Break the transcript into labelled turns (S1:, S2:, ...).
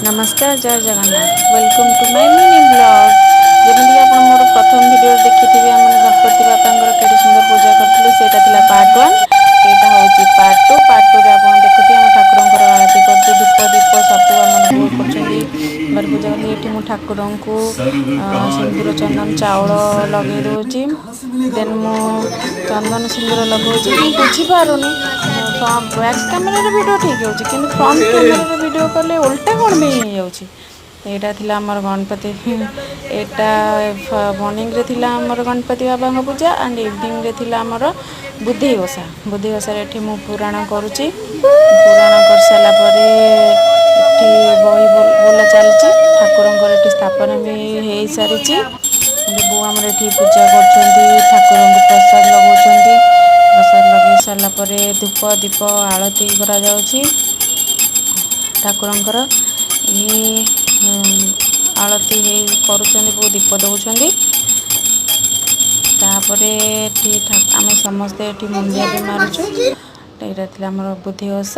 S1: नमस्कार जय Jagannath welcome to my mini blog जमीक आप मोर प्रथम वीडियो देखिथे आम गणपति बापा के सुंदर पूजा करूँ से पार्ट वन यहाँ हूँ पार्ट टू आप देखुए आम ठाकुर आरती कर धूप दीप सब आम बोर कर पूजा करी ये मुझे ठाकुर को सिंदूर चंदन चाउल लगे दूसरी देन मु चंदन सिंदूर लगौची बुझीपारुनि बैक कैमेरा वीडियो ठीक हो फ्रंट कैमेरा वीडियो कले उल्टा कौन भी यहाँ थिला आमर गणपति यहाँ मॉर्निंग रे थिला आमर गणपति बाबा पूजा एंड इवनिंग रे थिला आमर बुद्धि ओषा ये मु पुराण करुच्ची पुराण कर सारा बही बोला चलती ठाकुर स्थापना भी हो सारी बो आम पूजा कर ठाकुर को प्रसाद लगा प्रसाद लगे सारापर धूप दीप आरती करा ठाकुरंकर ये आरती करुँच दीप दौरान आम समस्ते मुंडिया भी मारुचु यहाँ आमर बुद्धि ओषा।